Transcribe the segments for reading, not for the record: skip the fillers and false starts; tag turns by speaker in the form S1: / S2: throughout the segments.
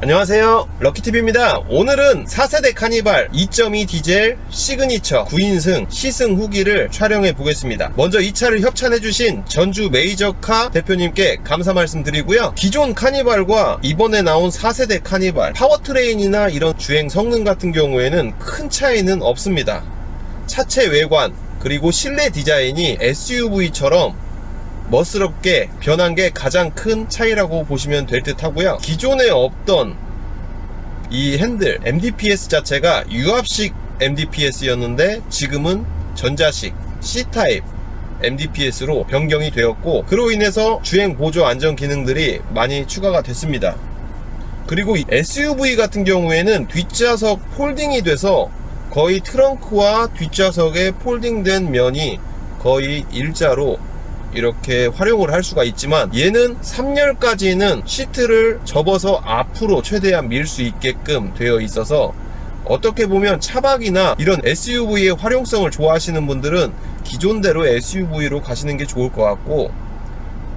S1: 안녕하세요, 럭키TV입니다. 오늘은 4세대 카니발 2.2 디젤 시그니처 9인승 시승 후기를 촬영해 보겠습니다. 먼저 이 차를 협찬해주신 전주 메이저카 대표님께 감사 말씀드리고요. 기존 카니발과 이번에 나온 4세대 카니발 파워트레인이나 이런 주행 성능 같은 경우에는 큰 차이는 없습니다. 차체 외관 그리고 실내 디자인이 SUV처럼 멋스럽게 변한 게 가장 큰 차이라고 보시면 될 듯 하고요. 기존에 없던 이 핸들 MDPS 자체가 유압식 MDPS였는데 지금은 전자식 C타입 MDPS로 변경이 되었고, 그로 인해서 주행 보조 안전 기능들이 많이 추가가 됐습니다. 그리고 이 SUV 같은 경우에는 뒷좌석 폴딩이 돼서 거의 트렁크와 뒷좌석에 폴딩된 면이 거의 일자로 이렇게 활용을 할 수가 있지만, 얘는 3열까지는 시트를 접어서 앞으로 최대한 밀 수 있게끔 되어 있어서 어떻게 보면 차박이나 이런 SUV의 활용성을 좋아하시는 분들은 기존대로 SUV로 가시는 게 좋을 것 같고,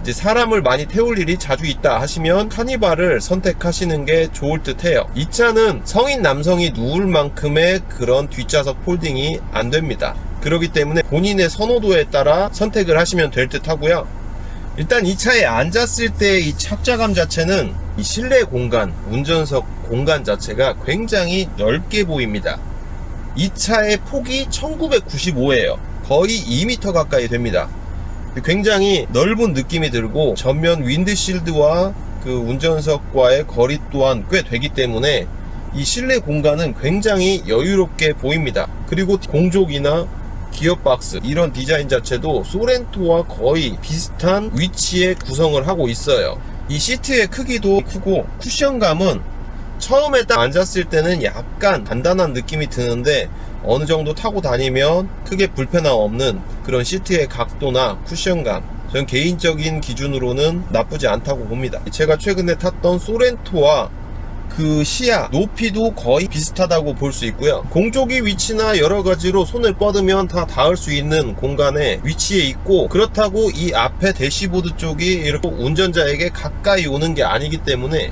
S1: 이제 사람을 많이 태울 일이 자주 있다 하시면 카니발을 선택하시는 게 좋을 듯 해요. 이 차는 성인 남성이 누울 만큼의 그런 뒷좌석 폴딩이 안 됩니다. 그렇기 때문에 본인의 선호도에 따라 선택을 하시면 될 듯 하고요. 일단 이 차에 앉았을 때 이 착자감 자체는 이 실내 공간, 운전석 공간 자체가 굉장히 넓게 보입니다. 이 차의 폭이 1995예요. 거의 2m 가까이 됩니다. 굉장히 넓은 느낌이 들고, 전면 윈드실드와 그 운전석과의 거리 또한 꽤 되기 때문에 이 실내 공간은 굉장히 여유롭게 보입니다. 그리고 공족이나 기어박스 이런 디자인 자체도 소렌토와 거의 비슷한 위치에 구성을 하고 있어요. 이 시트의 크기도 크고 쿠션감은 처음에 딱 앉았을 때는 약간 단단한 느낌이 드는데 어느 정도 타고 다니면 크게 불편함 없는 그런 시트의 각도나 쿠션감, 전 개인적인 기준으로는 나쁘지 않다고 봅니다. 제가 최근에 탔던 소렌토와 그 시야, 높이도 거의 비슷하다고 볼 수 있고요. 공조기 위치나 여러가지로 손을 뻗으면 다 닿을 수 있는 공간에 위치해 있고, 그렇다고 이 앞에 대시보드 쪽이 이렇게 운전자에게 가까이 오는 게 아니기 때문에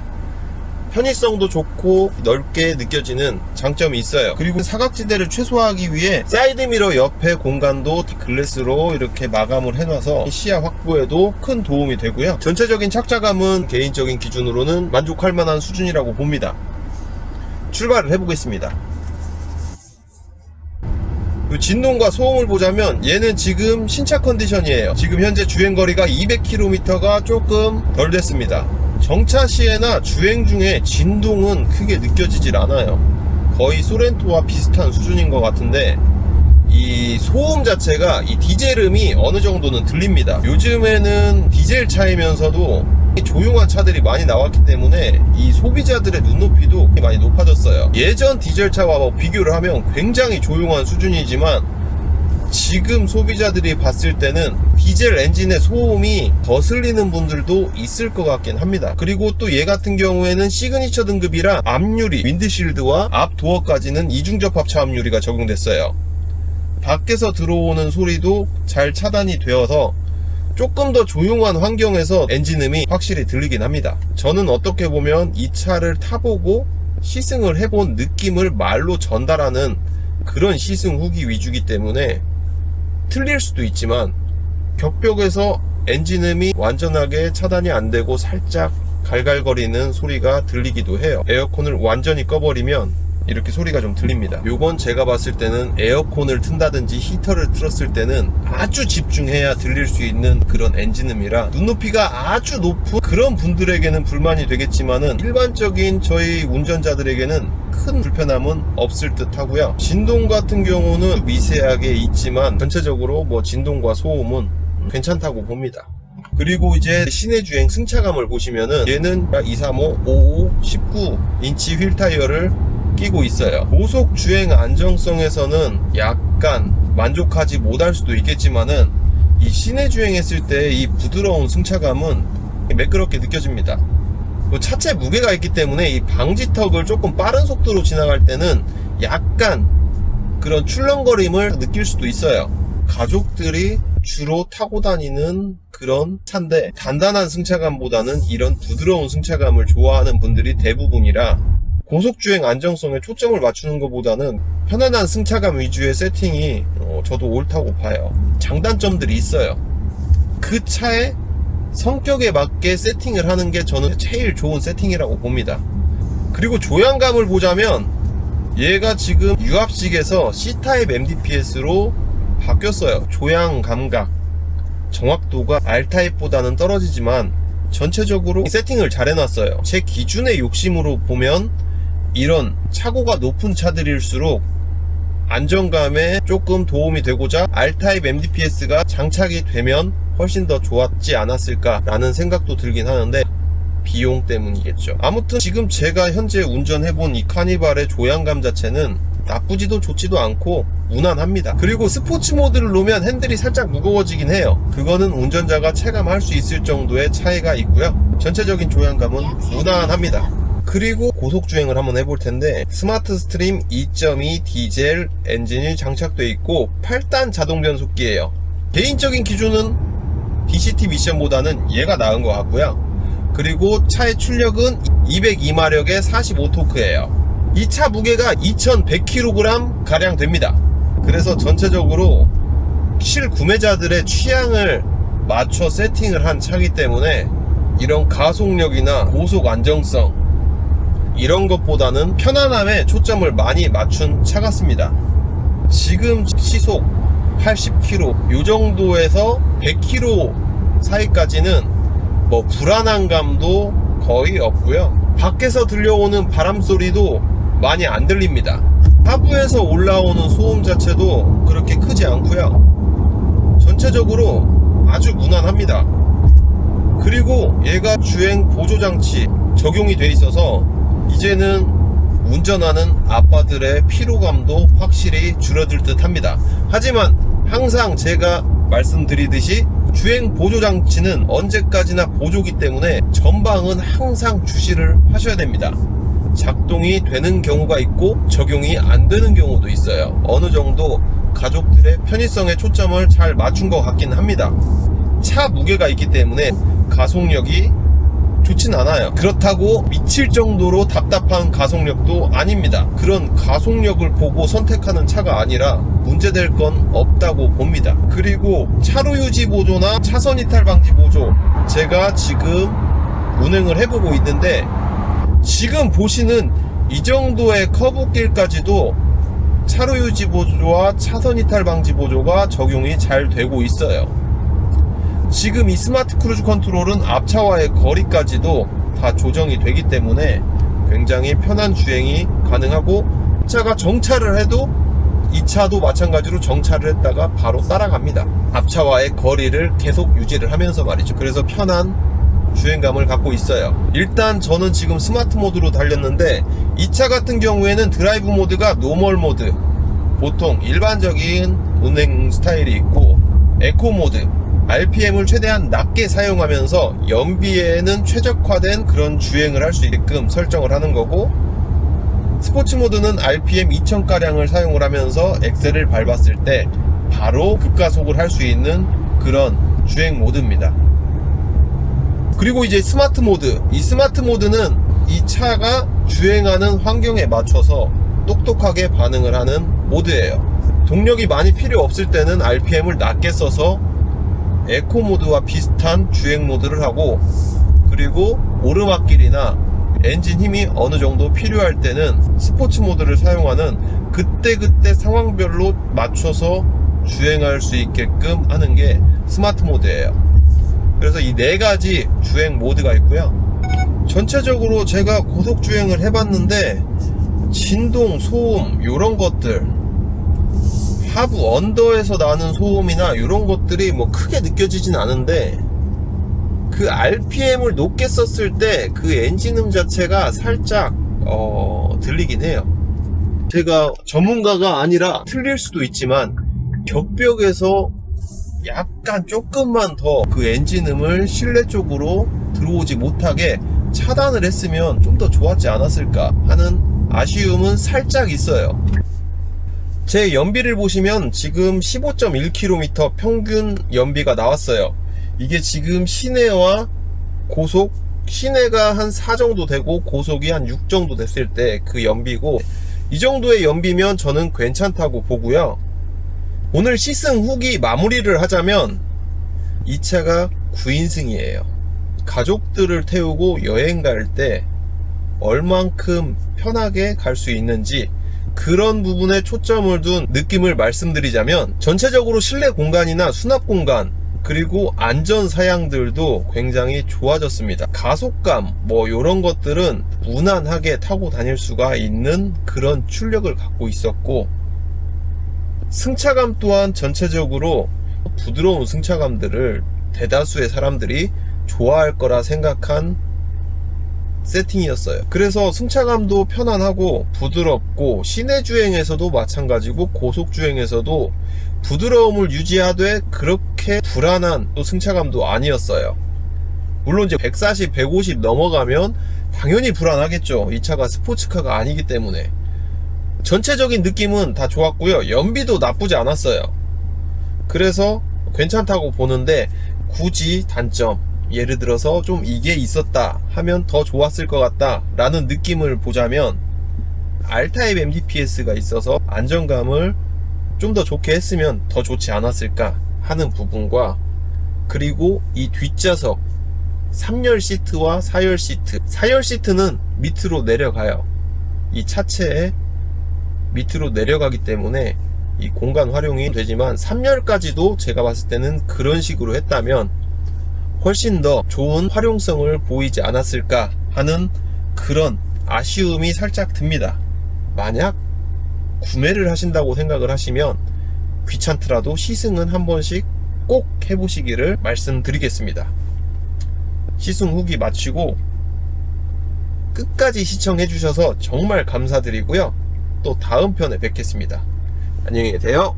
S1: 편의성도 좋고 넓게 느껴지는 장점이 있어요. 그리고 사각지대를 최소화하기 위해 사이드미러 옆에 공간도 글래스로 이렇게 마감을 해놔서 시야 확보에도 큰 도움이 되고요. 전체적인 착자감은 개인적인 기준으로는 만족할 만한 수준이라고 봅니다. 출발을 해보겠습니다. 진동과 소음을 보자면 얘는 지금 신차 컨디션이에요. 지금 현재 주행거리가 200km가 조금 덜 됐습니다. 정차 시에나 주행 중에 진동은 크게 느껴지질 않아요. 거의 소렌토와 비슷한 수준인 것 같은데, 이 소음 자체가 이 디젤음이 어느 정도는 들립니다. 요즘에는 디젤 차이면서도 조용한 차들이 많이 나왔기 때문에 이 소비자들의 눈높이도 많이 높아졌어요. 예전 디젤차와 비교를 하면 굉장히 조용한 수준이지만, 지금 소비자들이 봤을 때는 디젤 엔진의 소음이 거슬리는 분들도 있을 것 같긴 합니다. 그리고 또 얘 같은 경우에는 시그니처 등급이라 앞유리, 윈드실드와 앞 도어까지는 이중접합 차음 유리가 적용됐어요. 밖에서 들어오는 소리도 잘 차단이 되어서 조금 더 조용한 환경에서 엔진음이 확실히 들리긴 합니다. 저는 어떻게 보면 이 차를 타보고 시승을 해본 느낌을 말로 전달하는 그런 시승 후기 위주이기 때문에 틀릴 수도 있지만, 격벽에서 엔진음이 완전하게 차단이 안 되고 살짝 갈갈거리는 소리가 들리기도 해요. 에어컨을 완전히 꺼버리면 이렇게 소리가 좀 들립니다. 요건 제가 봤을 때는 에어컨을 튼다든지 히터를 틀었을 때는 아주 집중해야 들릴 수 있는 그런 엔진음이라 눈높이가 아주 높은 그런 분들에게는 불만이 되겠지만은 일반적인 저희 운전자들에게는 큰 불편함은 없을 듯 하고요. 진동 같은 경우는 미세하게 있지만 전체적으로 뭐 진동과 소음은 괜찮다고 봅니다. 그리고 이제 시내 주행 승차감을 보시면은 얘는 235, 55, 19인치 휠 타이어를 끼고 있어요. 고속 주행 안정성에서는 약간 만족하지 못할 수도 있겠지만은 이 시내 주행했을 때 이 부드러운 승차감은 매끄럽게 느껴집니다. 차체 무게가 있기 때문에 이 방지턱을 조금 빠른 속도로 지나갈 때는 약간 그런 출렁거림을 느낄 수도 있어요. 가족들이 주로 타고 다니는 그런 차인데, 단단한 승차감보다는 이런 부드러운 승차감을 좋아하는 분들이 대부분이라 고속주행 안정성에 초점을 맞추는 것보다는 편안한 승차감 위주의 세팅이 저도 옳다고 봐요. 장단점들이 있어요. 그 차의 성격에 맞게 세팅을 하는 게 저는 제일 좋은 세팅이라고 봅니다. 그리고 조향감을 보자면 얘가 지금 유압식에서 C타입 MDPS로 바뀌었어요. 조향 감각, 정확도가 R타입보다는 떨어지지만 전체적으로 세팅을 잘 해놨어요. 제 기준의 욕심으로 보면 이런 차고가 높은 차들일수록 안정감에 조금 도움이 되고자 R타입 MDPS가 장착이 되면 훨씬 더 좋았지 않았을까 라는 생각도 들긴 하는데, 비용 때문이겠죠. 아무튼 지금 제가 현재 운전해본 이 카니발의 조향감 자체는 나쁘지도 좋지도 않고 무난합니다. 그리고 스포츠 모드를 놓으면 핸들이 살짝 무거워지긴 해요. 그거는 운전자가 체감할 수 있을 정도의 차이가 있고요. 전체적인 조향감은 무난합니다. 그리고 고속주행을 한번 해볼 텐데, 스마트 스트림 2.2 디젤 엔진이 장착되어 있고 8단 자동 변속기예요. 개인적인 기준은 DCT 미션보다는 얘가 나은 것 같고요. 그리고 차의 출력은 202마력의 45토크예요. 이 차 무게가 2100kg 가량 됩니다. 그래서 전체적으로 실구매자들의 취향을 맞춰 세팅을 한 차이기 때문에 이런 가속력이나 고속 안정성 이런 것보다는 편안함에 초점을 많이 맞춘 차 같습니다. 지금 시속 80km 요 정도에서 100km 사이까지는 뭐 불안한 감도 거의 없고요. 밖에서 들려오는 바람 소리도 많이 안 들립니다. 하부에서 올라오는 소음 자체도 그렇게 크지 않고요. 전체적으로 아주 무난합니다. 그리고 얘가 주행 보조장치 적용이 돼 있어서 이제는 운전하는 아빠들의 피로감도 확실히 줄어들 듯 합니다. 하지만 항상 제가 말씀드리듯이 주행 보조장치는 언제까지나 보조기 때문에 전방은 항상 주시를 하셔야 됩니다. 작동이 되는 경우가 있고 적용이 안 되는 경우도 있어요. 어느 정도 가족들의 편의성에 초점을 잘 맞춘 것 같긴 합니다. 차 무게가 있기 때문에 가속력이 좋진 않아요. 그렇다고 미칠 정도로 답답한 가속력도 아닙니다. 그런 가속력을 보고 선택하는 차가 아니라 문제될 건 없다고 봅니다. 그리고 차로 유지 보조나 차선 이탈 방지 보조, 제가 지금 운행을 해보고 있는데 지금 보시는 이 정도의 커브길까지도 차로 유지 보조와 차선 이탈 방지 보조가 적용이 잘 되고 있어요. 지금 이 스마트 크루즈 컨트롤은 앞차와의 거리까지도 다 조정이 되기 때문에 굉장히 편한 주행이 가능하고, 차가 정차를 해도 이 차도 마찬가지로 정차를 했다가 바로 따라갑니다. 앞차와의 거리를 계속 유지를 하면서 말이죠. 그래서 편한 주행감을 갖고 있어요. 일단 저는 지금 스마트 모드로 달렸는데 이 차 같은 경우에는 드라이브 모드가 노멀 모드, 보통 일반적인 운행 스타일이 있고, 에코 모드, RPM을 최대한 낮게 사용하면서 연비에는 최적화된 그런 주행을 할 수 있게끔 설정을 하는 거고, 스포츠 모드는 RPM 2000가량을 사용을 하면서 엑셀을 밟았을 때 바로 급가속을 할 수 있는 그런 주행 모드입니다. 그리고 이제 스마트 모드, 이 스마트 모드는 이 차가 주행하는 환경에 맞춰서 똑똑하게 반응을 하는 모드예요. 동력이 많이 필요 없을 때는 RPM을 낮게 써서 에코 모드와 비슷한 주행 모드를 하고, 그리고 오르막길이나 엔진 힘이 어느 정도 필요할 때는 스포츠 모드를 사용하는, 그때그때 상황별로 맞춰서 주행할 수 있게끔 하는 게 스마트 모드예요. 그래서 이 네 가지 주행 모드가 있고요. 전체적으로 제가 고속 주행을 해봤는데 진동, 소음 이런 것들, 하부 언더에서 나는 소음이나 이런 것들이 뭐 크게 느껴지진 않은데, 그 RPM을 높게 썼을 때 그 엔진음 자체가 살짝 들리긴 해요. 제가 전문가가 아니라 틀릴 수도 있지만 격벽에서 약간 조금만 더 그 엔진음을 실내 쪽으로 들어오지 못하게 차단을 했으면 좀 더 좋았지 않았을까 하는 아쉬움은 살짝 있어요. 제 연비를 보시면 지금 15.1km 평균 연비가 나왔어요. 이게 지금 시내와 고속, 시내가 한 4 정도 되고 고속이 한 6 정도 됐을 때 그 연비고, 이 정도의 연비면 저는 괜찮다고 보고요. 오늘 시승 후기 마무리를 하자면 이 차가 9인승이에요. 가족들을 태우고 여행 갈 때 얼만큼 편하게 갈 수 있는지 그런 부분에 초점을 둔 느낌을 말씀드리자면, 전체적으로 실내 공간이나 수납 공간 그리고 안전 사양들도 굉장히 좋아졌습니다. 가속감 이런 것들은 무난하게 타고 다닐 수가 있는 그런 출력을 갖고 있었고, 승차감 또한 전체적으로 부드러운 승차감들을 대다수의 사람들이 좋아할 거라 생각한 세팅이었어요. 그래서 승차감도 편안하고 부드럽고, 시내 주행에서도 마찬가지고 고속 주행에서도 부드러움을 유지하되 그렇게 불안한 또 승차감도 아니었어요. 물론 이제 140, 150 넘어가면 당연히 불안하겠죠. 이 차가 스포츠카가 아니기 때문에. 전체적인 느낌은 다 좋았고요. 연비도 나쁘지 않았어요. 그래서 괜찮다고 보는데, 굳이 단점, 예를 들어서 좀 이게 있었다 하면 더 좋았을 것 같다 라는 느낌을 보자면, R타입 MDPS가 있어서 안정감을 좀 더 좋게 했으면 더 좋지 않았을까 하는 부분과, 그리고 이 뒷좌석 3열 시트와 4열 시트, 4열 시트는 밑으로 내려가요. 이 차체에 밑으로 내려가기 때문에 이 공간 활용이 되지만, 3열까지도 제가 봤을 때는 그런 식으로 했다면 훨씬 더 좋은 활용성을 보이지 않았을까 하는 그런 아쉬움이 살짝 듭니다. 만약 구매를 하신다고 생각을 하시면 귀찮더라도 시승은 한 번씩 꼭 해보시기를 말씀드리겠습니다. 시승 후기 마치고 끝까지 시청해 주셔서 정말 감사드리고요. 또 다음 편에 뵙겠습니다. 안녕히 계세요.